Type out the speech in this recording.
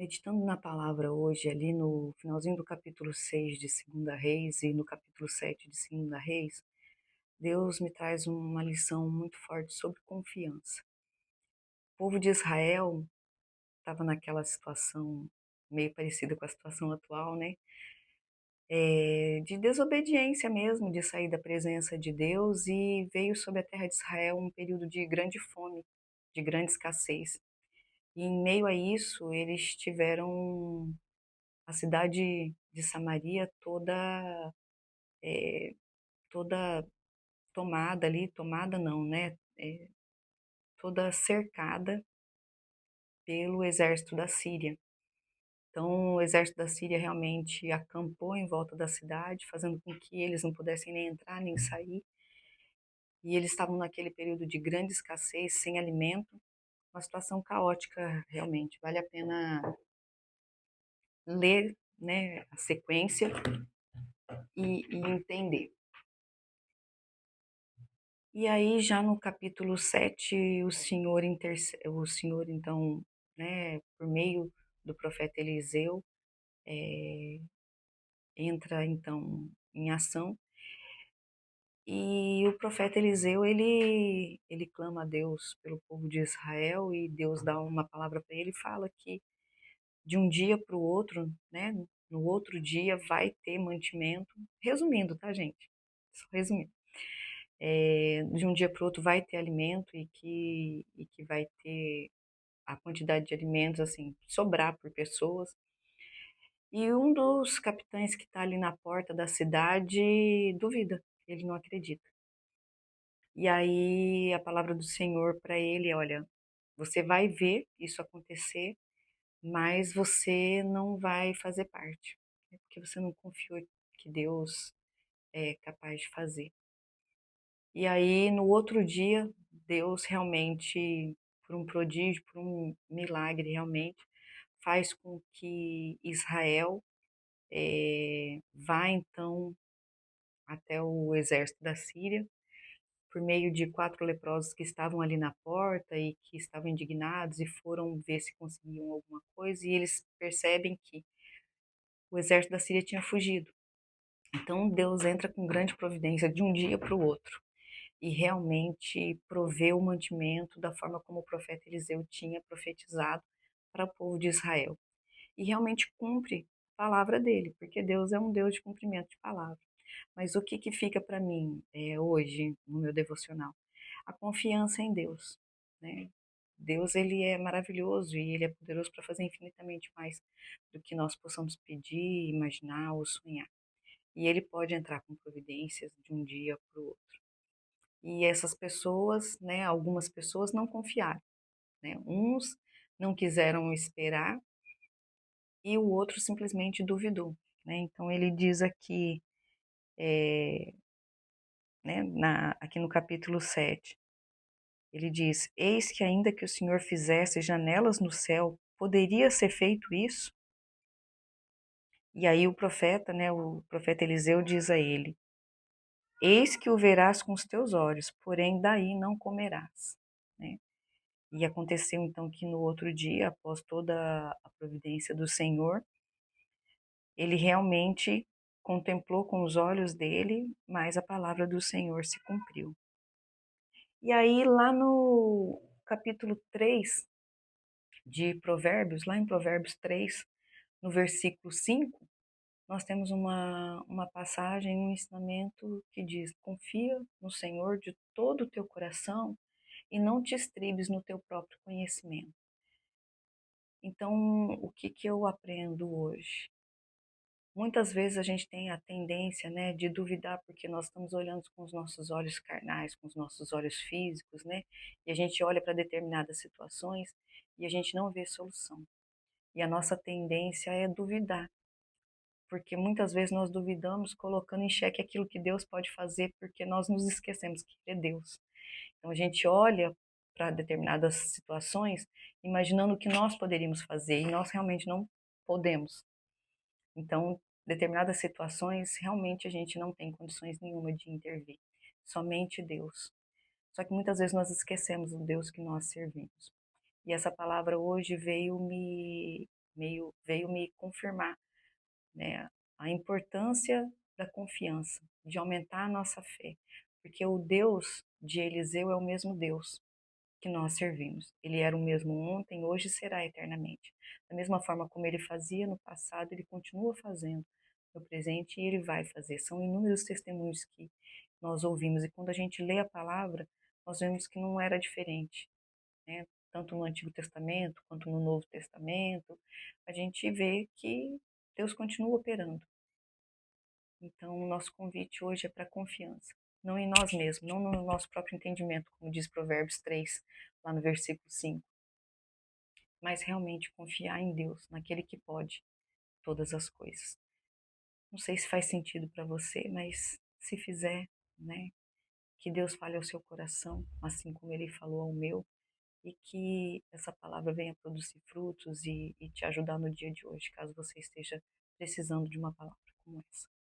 Meditando na palavra hoje, ali no finalzinho do capítulo 6 de Segunda Reis e no capítulo 7 de Segunda Reis, Deus me traz uma lição muito forte sobre confiança. O povo de Israel estava naquela situação meio parecida com a situação atual, né? De desobediência mesmo, de sair da presença de Deus, e veio sobre a terra de Israel um período de grande fome, de grande escassez. E em meio a isso, eles tiveram a cidade de Samaria toda tomada ali, tomada não, né? Toda cercada pelo exército da Síria. Então, o exército da Síria realmente acampou em volta da cidade, fazendo com que eles não pudessem nem entrar nem sair. E eles estavam naquele período de grande escassez, sem alimento, uma situação caótica realmente. Vale a pena ler, né, a sequência e entender. E aí, já no capítulo 7, o Senhor então, né, por meio do profeta Eliseu, entra então em ação. E o profeta Eliseu, ele clama a Deus pelo povo de Israel, e Deus dá uma palavra para ele e fala que de um dia para o outro, né, no outro dia vai ter mantimento. Resumindo, tá, gente? Só resumindo. De um dia para o outro vai ter alimento, e que vai ter a quantidade de alimentos, assim, sobrar por pessoas. E um dos capitães que está ali na porta da cidade duvida, ele não acredita. E aí a palavra do Senhor para ele é: olha, você vai ver isso acontecer, mas você não vai fazer parte, né, porque você não confiou que Deus é capaz de fazer. E aí no outro dia, Deus realmente, por um prodígio, por um milagre realmente, faz com que Israel vá então até o exército da Síria, por meio de 4 leprosos que estavam ali na porta e que estavam indignados e foram ver se conseguiam alguma coisa, e eles percebem que o exército da Síria tinha fugido. Então Deus entra com grande providência de um dia para o outro e realmente provê o mantimento da forma como o profeta Eliseu tinha profetizado para o povo de Israel. E realmente cumpre a palavra dele, porque Deus é um Deus de cumprimento de palavra. Mas o que que fica para mim hoje no meu devocional? A confiança em Deus, né? Deus, ele é maravilhoso e ele é poderoso para fazer infinitamente mais do que nós possamos pedir, imaginar ou sonhar. E ele pode entrar com providências de um dia para o outro. E essas pessoas, né, algumas pessoas não confiaram, né? Uns não quiseram esperar e o outro simplesmente duvidou, né? Então ele diz aqui, né, aqui no capítulo 7, ele diz: Eis que ainda que o Senhor fizesse janelas no céu, poderia ser feito isso? E aí o profeta, né, o profeta Eliseu diz a ele: Eis que o verás com os teus olhos, porém daí não comerás, né? E aconteceu então que no outro dia, após toda a providência do Senhor, ele realmente contemplou com os olhos dele, mas a palavra do Senhor se cumpriu. E aí, lá no capítulo 3 de Provérbios, lá em Provérbios 3, no versículo 5, nós temos uma passagem, um ensinamento que diz: confia no Senhor de todo o teu coração e não te estribes no teu próprio conhecimento. Então, o que que eu aprendo hoje? Muitas vezes a gente tem a tendência, né, de duvidar porque nós estamos olhando com os nossos olhos carnais, com os nossos olhos físicos, né? E a gente olha para determinadas situações e a gente não vê solução. E a nossa tendência é duvidar, porque muitas vezes nós duvidamos colocando em xeque aquilo que Deus pode fazer, porque nós nos esquecemos que Ele é Deus. Então a gente olha para determinadas situações imaginando o que nós poderíamos fazer e nós realmente não podemos. Então, determinadas situações, realmente a gente não tem condições nenhuma de intervir. Somente Deus. Só que muitas vezes nós esquecemos o Deus que nós servimos. E essa palavra hoje veio veio me confirmar, né, a importância da confiança, de aumentar a nossa fé, porque o Deus de Eliseu é o mesmo Deus que nós servimos. Ele era o mesmo ontem, hoje e será eternamente. Da mesma forma como ele fazia no passado, ele continua fazendo no presente e ele vai fazer. São inúmeros testemunhos que nós ouvimos e quando a gente lê a palavra, nós vemos que não era diferente, né? Tanto no Antigo Testamento quanto no Novo Testamento, a gente vê que Deus continua operando. Então, o nosso convite hoje é para confiança, não em nós mesmos, não no nosso próprio entendimento, como diz Provérbios 3, lá no versículo 5, mas realmente confiar em Deus, naquele que pode todas as coisas. Não sei se faz sentido para você, mas se fizer, né, que Deus fale ao seu coração, assim como ele falou ao meu, e que essa palavra venha produzir frutos e te ajudar no dia de hoje, caso você esteja precisando de uma palavra como essa.